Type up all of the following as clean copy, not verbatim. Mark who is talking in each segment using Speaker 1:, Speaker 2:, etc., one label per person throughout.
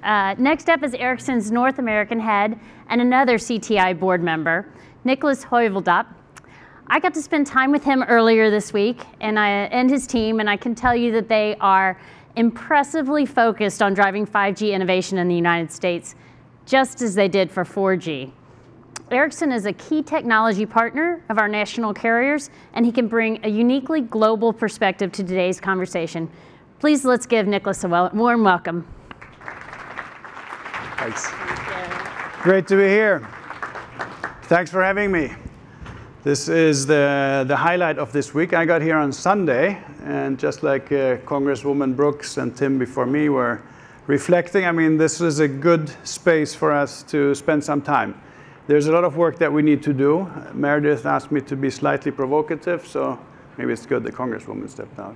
Speaker 1: Next up is Ericsson's North American head and another CTIA board member, Niklas Heuveldop. I got to spend time with him earlier this week and his team, and I can tell you that they are impressively focused on driving 5G innovation in the United States, just as they did for 4G. Ericsson is a key technology partner of our national carriers, and he can bring a uniquely global perspective to today's conversation. Please let's give Niklas a warm welcome.
Speaker 2: Thanks. Great to be here. Thanks for having me. This is the highlight of this week. I got here on Sunday, and just like Congresswoman Brooks and Tim before me were reflecting, I mean, this is a good space for us to spend some time. There's a lot of work that we need to do. Meredith asked me to be slightly provocative, so maybe it's good the Congresswoman stepped out.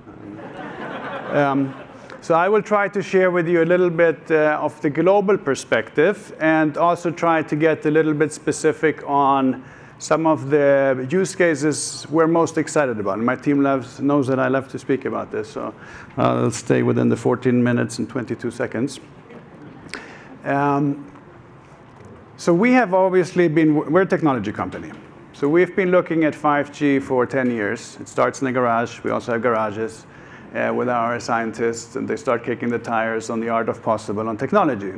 Speaker 2: So I will try to share with you a little bit of the global perspective, and also try to get a little bit specific on some of the use cases we're most excited about. And my team knows that I love to speak about this, so I'll stay within the 14 minutes and 22 seconds. So we have obviously we're a technology company. So we've been looking at 5G for 10 years. It starts in the garage. We also have garages with our scientists, and they start kicking the tires on the art of possible on technology.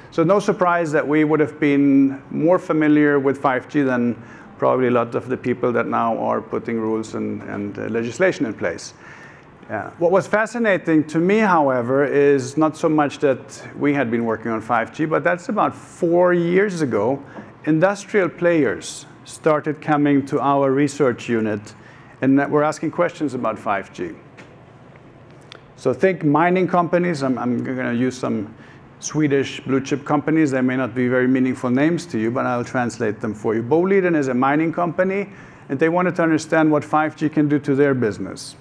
Speaker 2: So no surprise that we would have been more familiar with 5G than probably a lot of the people that now are putting rules and legislation in place. What was fascinating to me, however, is not so much that we had been working on 5G, but that's about 4 years ago, industrial players started coming to our research unit and were asking questions about 5G. So think mining companies. I'm going to use some Swedish blue chip companies. They may not be very meaningful names to you, but I'll translate them for you. Boliden is a mining company, and they wanted to understand what 5G can do to their business.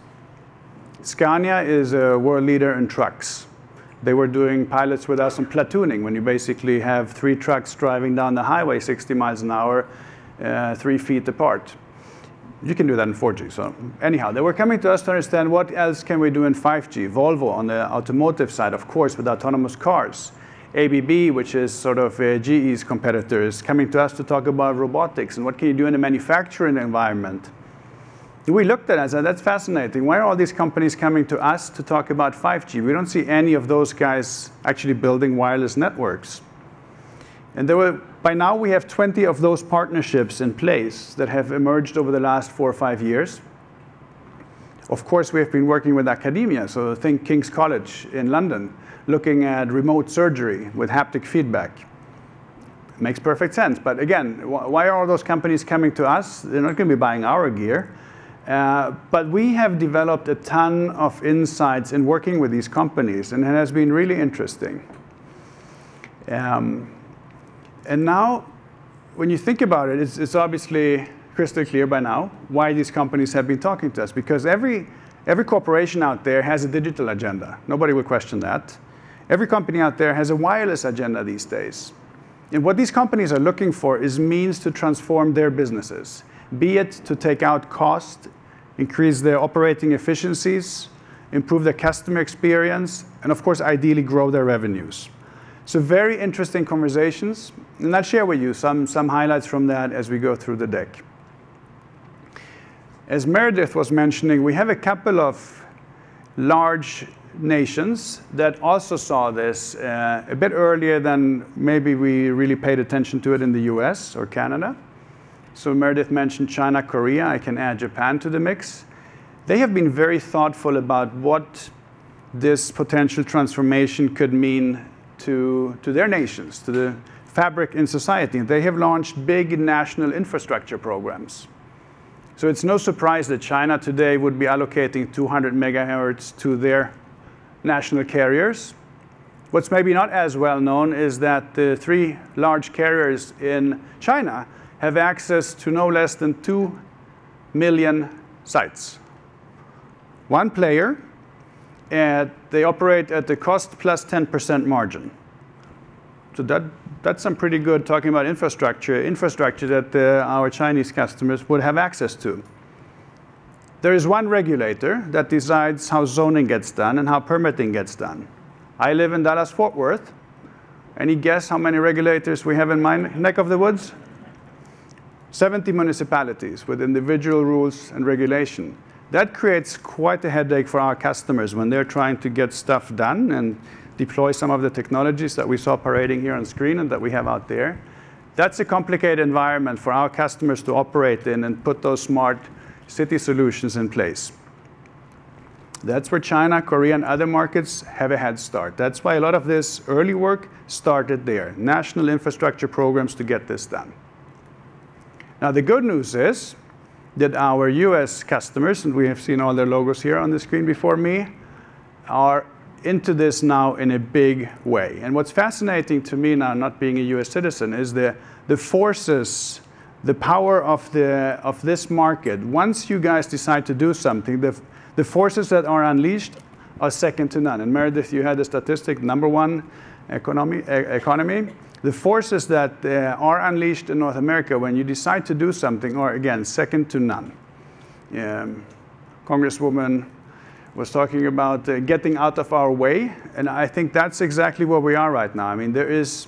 Speaker 2: Scania is a world leader in trucks. They were doing pilots with us on platooning, when you basically have 3 trucks driving down the highway 60 miles an hour, 3 feet apart. You can do that in 4G. So anyhow, they were coming to us to understand what else can we do in 5G. Volvo on the automotive side, of course, with autonomous cars. ABB, which is sort of GE's competitor, is coming to us to talk about robotics and what can you do in a manufacturing environment. We looked at it and said, that's fascinating. Why are all these companies coming to us to talk about 5G? We don't see any of those guys actually building wireless networks. And by now, we have 20 of those partnerships in place that have emerged over the last 4 or 5 years. Of course, we have been working with academia. So think King's College in London, looking at remote surgery with haptic feedback. It makes perfect sense. But again, why are all those companies coming to us? They're not going to be buying our gear. But we have developed a ton of insights in working with these companies, and it has been really interesting. And now, when you think about it, it's obviously crystal clear by now why these companies have been talking to us. Because every corporation out there has a digital agenda. Nobody will question that. Every company out there has a wireless agenda these days. And what these companies are looking for is means to transform their businesses, be it to take out cost, increase their operating efficiencies, improve their customer experience, and of course, ideally grow their revenues. So very interesting conversations, and I'll share with you some highlights from that as we go through the deck. As Meredith was mentioning, we have a couple of large nations that also saw this a bit earlier than maybe we really paid attention to it in the US or Canada. So Meredith mentioned China, Korea. I can add Japan to the mix. They have been very thoughtful about what this potential transformation could mean to their nations, to the fabric in society. They have launched big national infrastructure programs. So it's no surprise that China today would be allocating 200 megahertz to their national carriers. What's maybe not as well known is that the 3 large carriers in China have access to no less than 2 million sites. One player, and they operate at the cost plus 10% margin. So that's some pretty good talking about infrastructure that our Chinese customers would have access to. There is one regulator that decides how zoning gets done and how permitting gets done. I live in Dallas-Fort Worth. Any guess how many regulators we have in my neck of the woods? 70 municipalities with individual rules and regulation. That creates quite a headache for our customers when they're trying to get stuff done and deploy some of the technologies that we saw parading here on screen and that we have out there. That's a complicated environment for our customers to operate in and put those smart city solutions in place. That's where China, Korea, and other markets have a head start. That's why a lot of this early work started there. National infrastructure programs to get this done. Now, the good news is that our US customers, and we have seen all their logos here on the screen before me, are into this now in a big way. And what's fascinating to me now, not being a US citizen, is the forces, the power of this market. Once you guys decide to do something, the forces that are unleashed are second to none. And Meredith, you had the statistic, #1 economy. The forces that are unleashed in North America when you decide to do something are, again, second to none. Congresswoman was talking about getting out of our way, and I think that's exactly where we are right now. I mean, there is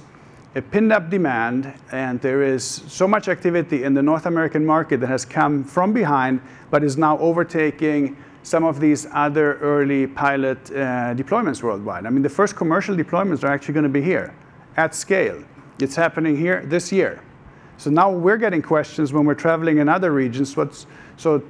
Speaker 2: a pinned-up demand, and there is so much activity in the North American market that has come from behind, but is now overtaking some of these other early pilot deployments worldwide. I mean, the first commercial deployments are actually going to be here at scale. It's happening here this year. So now we're getting questions when we're traveling in other regions. So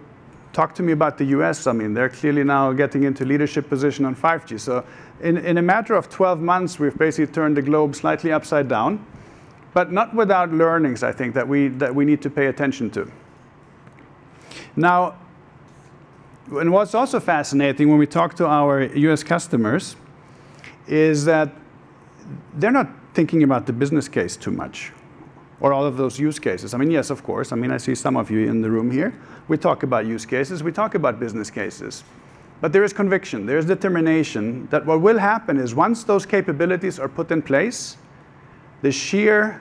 Speaker 2: talk to me about the US. I mean, they're clearly now getting into leadership position on 5G. So in a matter of 12 months, we've basically turned the globe slightly upside down, but not without learnings, I think, that we need to pay attention to. Now, and what's also fascinating when we talk to our US customers is that they're not thinking about the business case too much, or all of those use cases. I mean, yes, of course. I mean, I see some of you in the room here. We talk about use cases. We talk about business cases. But there is conviction. There is determination that what will happen is once those capabilities are put in place, the sheer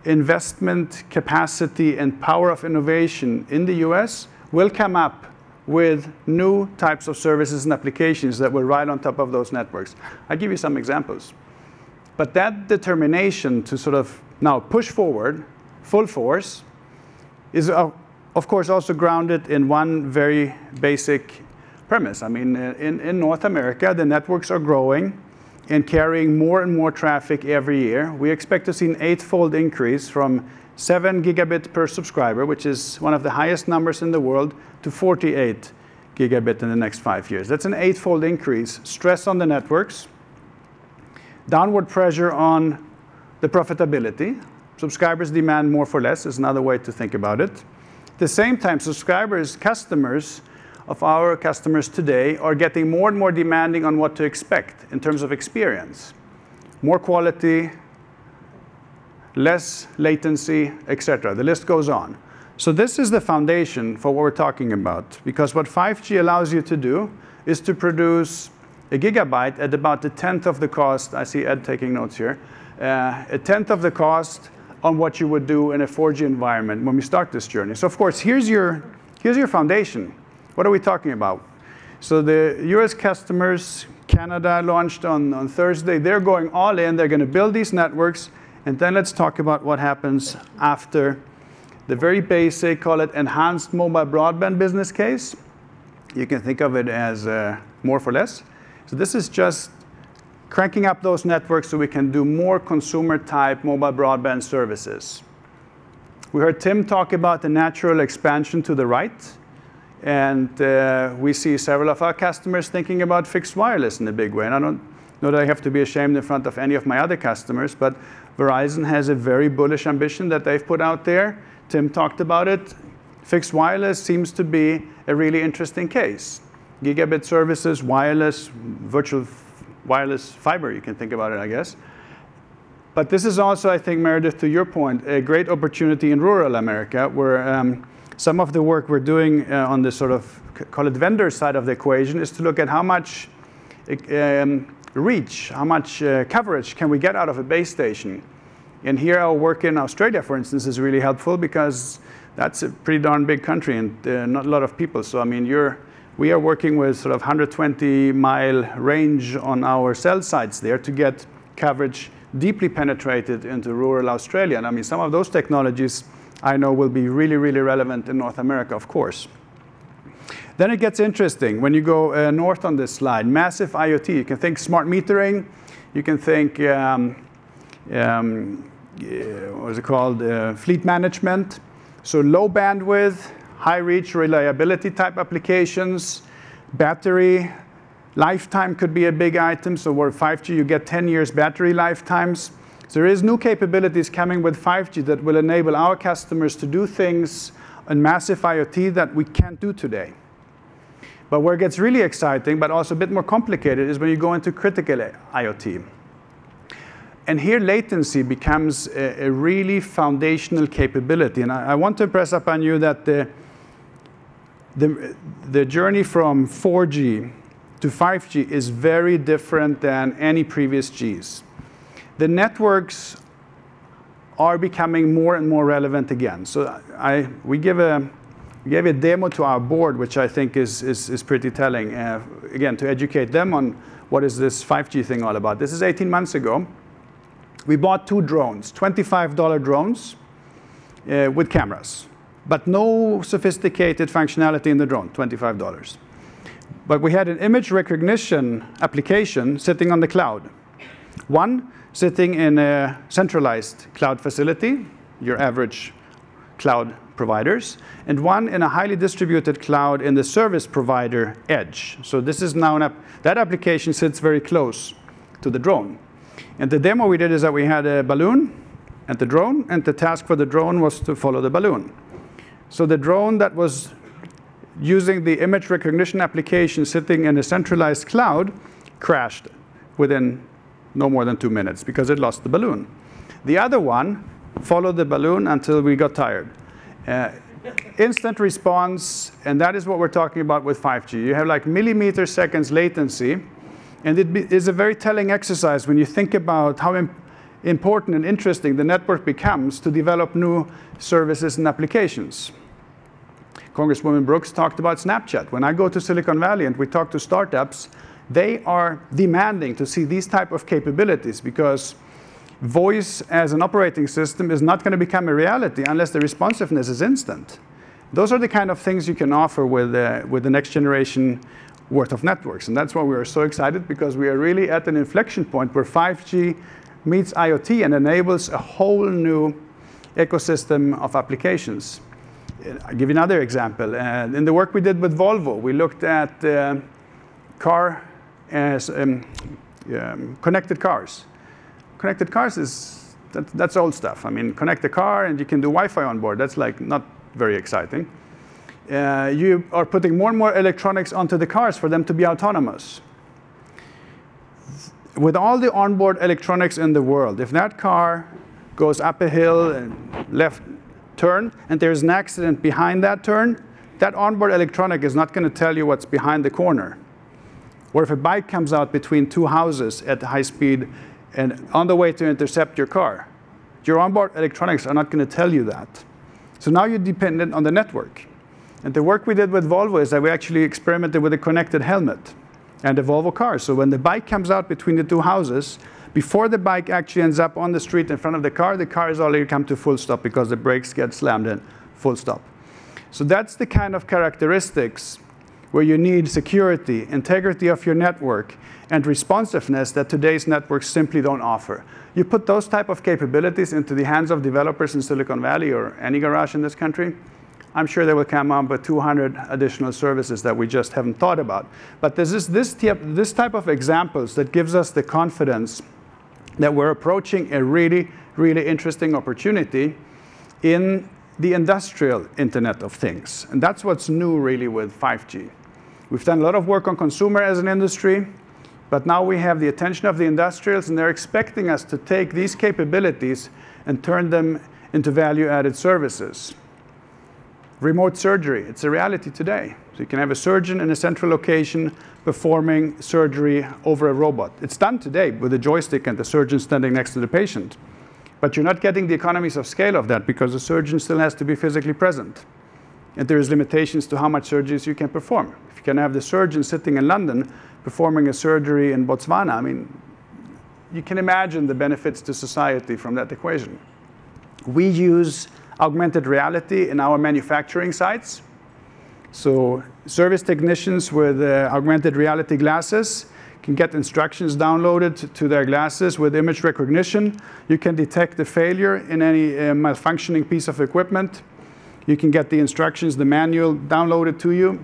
Speaker 2: investment capacity and power of innovation in the US will come up with new types of services and applications that will ride on top of those networks. I'll give you some examples. But that determination to sort of now push forward, full force, is of course also grounded in one very basic premise. I mean, in North America, the networks are growing and carrying more and more traffic every year. We expect to see an 8-fold increase from 7 gigabit per subscriber, which is one of the highest numbers in the world, to 48 gigabit in the next 5 years. That's an 8-fold increase. Stress on the networks, downward pressure on the profitability. Subscribers demand more for less is another way to think about it. At the same time, subscribers, customers of our customers today are getting more and more demanding on what to expect in terms of experience. More quality, less latency, etc. The list goes on. So this is the foundation for what we're talking about, because what 5G allows you to do is to produce a gigabyte at about a tenth of the cost. I see Ed taking notes here. A tenth of the cost on what you would do in a 4G environment when we start this journey. So of course, here's your foundation. What are we talking about? So the US customers, Canada launched on Thursday. They're going all in. They're going to build these networks. And then let's talk about what happens after the very basic, call it enhanced mobile broadband business case. You can think of it as more for less. So this is just cranking up those networks so we can do more consumer-type mobile broadband services. We heard Tim talk about the natural expansion to the right. And we see several of our customers thinking about fixed wireless in a big way. And I don't know that I have to be ashamed in front of any of my other customers, but Verizon has a very bullish ambition that they've put out there. Tim talked about it. Fixed wireless seems to be a really interesting case. Gigabit services, wireless, virtual wireless fiber, you can think about it, I guess. But this is also, I think, Meredith, to your point, a great opportunity in rural America, where some of the work we're doing on the sort of, call it vendor side of the equation, is to look at how much reach, how much coverage can we get out of a base station. And here our work in Australia, for instance, is really helpful because that's a pretty darn big country and not a lot of people. So I mean, we are working with sort of 120-mile range on our cell sites there to get coverage deeply penetrated into rural Australia. And I mean, some of those technologies I know will be really, really relevant in North America, of course. Then it gets interesting when you go north on this slide. Massive IoT. You can think smart metering. You can think, what is it called? Fleet management. So low bandwidth, high reach, reliability type applications. Battery lifetime could be a big item. So where 5G, you get 10 years battery lifetimes. So there is new capabilities coming with 5G that will enable our customers to do things in massive IoT that we can't do today. But where it gets really exciting, but also a bit more complicated, is when you go into critical IoT. And here latency becomes a really foundational capability. And I want to impress upon you that the journey from 4G to 5G is very different than any previous Gs. The networks are becoming more and more relevant again. So we gave a demo to our board, which I think is pretty telling, again, to educate them on what is this 5G thing all about. This is 18 months ago. We bought 2 drones, $25 drones with cameras, but no sophisticated functionality in the drone, $25. But we had an image recognition application sitting on the cloud. One sitting in a centralized cloud facility, your average cloud providers, and one in a highly distributed cloud in the service provider edge. So this is now that application sits very close to the drone. And the demo we did is that we had a balloon and the drone, and the task for the drone was to follow the balloon. So the drone that was using the image recognition application sitting in a centralized cloud crashed within no more than 2 minutes because it lost the balloon. The other one followed the balloon until we got tired. Instant response, and that is what we're talking about with 5G. You have like millimeter seconds latency, and it is a very telling exercise when you think about how important and interesting the network becomes to develop new services and applications. Congresswoman Brooks talked about Snapchat. When I go to Silicon Valley and we talk to startups, they are demanding to see these type of capabilities because voice as an operating system is not going to become a reality unless the responsiveness is instant. Those are the kind of things you can offer with the next generation worth of networks. And that's why we are so excited, because we are really at an inflection point where 5G meets IoT and enables a whole new ecosystem of applications. I'll give you another example. In the work we did with Volvo, we looked at connected cars. Connected cars that's old stuff. I mean, connect the car and you can do Wi-Fi on board. That's like not very exciting. You are putting more and more electronics onto the cars for them to be autonomous. With all the onboard electronics in the world, if that car goes up a hill and left turn, and there's an accident behind that turn, that onboard electronic is not going to tell you what's behind the corner. Or if a bike comes out between 2 houses at high speed and on the way to intercept your car, your onboard electronics are not going to tell you that. So now you're dependent on the network. And the work we did with Volvo is that we actually experimented with a connected helmet and the Volvo car. So when the bike comes out between the 2 houses, before the bike actually ends up on the street in front of the car has already come to full stop because the brakes get slammed in, full stop. So that's the kind of characteristics where you need security, integrity of your network, and responsiveness that today's networks simply don't offer. You put those type of capabilities into the hands of developers in Silicon Valley or any garage in this country, I'm sure they will come up with 200 additional services that we just haven't thought about. But there's this type of examples that gives us the confidence that we're approaching a really, really interesting opportunity in the industrial Internet of Things. And that's what's new really with 5G. We've done a lot of work on consumer as an industry, but now we have the attention of the industrials, and they're expecting us to take these capabilities and turn them into value-added services. Remote surgery, it's a reality today. So you can have a surgeon in a central location performing surgery over a robot. It's done today with a joystick and the surgeon standing next to the patient. But you're not getting the economies of scale of that because the surgeon still has to be physically present. And there is limitations to how much surgeries you can perform. If you can have the surgeon sitting in London performing a surgery in Botswana, I mean, you can imagine the benefits to society from that equation. We use augmented reality in our manufacturing sites. So service technicians with augmented reality glasses can get instructions downloaded to their glasses with image recognition. You can detect the failure in any malfunctioning piece of equipment. You can get the instructions, the manual downloaded to you.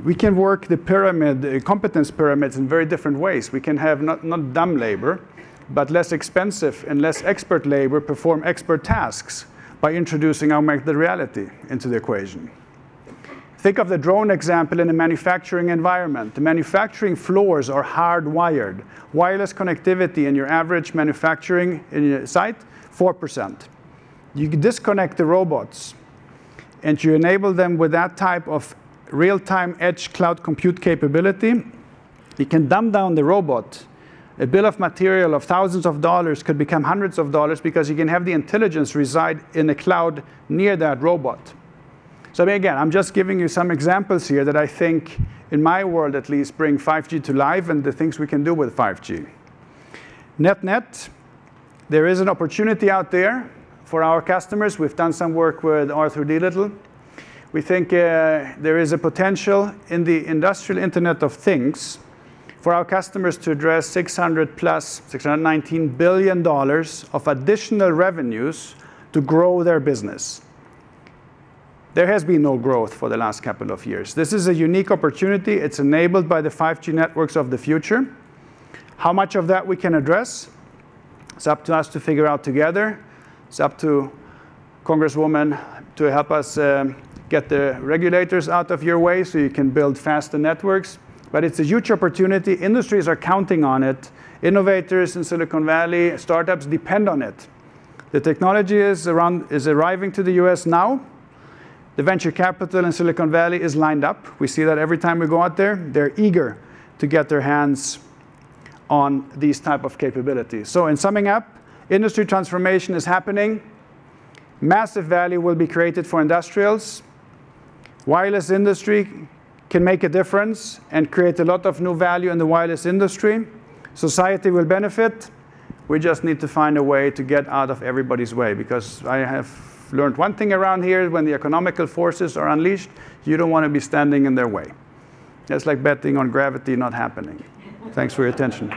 Speaker 2: We can work the pyramid, the competence pyramids in very different ways. We can have not dumb labor, but less expensive and less expert labor perform expert tasks by introducing augmented reality into the equation. Think of the drone example in a manufacturing environment. The manufacturing floors are hardwired. Wireless connectivity in your average manufacturing in your site, 4%. You disconnect the robots, and you enable them with that type of real-time edge cloud compute capability. You can dumb down the robot. A bill of material of thousands of dollars could become hundreds of dollars because you can have the intelligence reside in the cloud near that robot. So again, I'm just giving you some examples here that I think, in my world at least, bring 5G to life and the things we can do with 5G. Net, there is an opportunity out there for our customers. We've done some work with Arthur D. Little. We think there is a potential in the industrial Internet of Things for our customers to address $619 billion of additional revenues to grow their business. There has been no growth for the last couple of years. This is a unique opportunity. It's enabled by the 5G networks of the future. How much of that we can address? It's up to us to figure out together. It's up to Congresswoman to help us get the regulators out of your way so you can build faster networks. But it's a huge opportunity. Industries are counting on it. Innovators in Silicon Valley, startups depend on it. The technology is arriving to the US now. The venture capital in Silicon Valley is lined up. We see that every time we go out there. They're eager to get their hands on these type of capabilities. So in summing up, industry transformation is happening. Massive value will be created for industrials. Wireless industry can make a difference and create a lot of new value in the wireless industry. Society will benefit. We just need to find a way to get out of everybody's way, because I have learned one thing around here: when the economical forces are unleashed, you don't want to be standing in their way. It's like betting on gravity not happening. Thanks for your attention.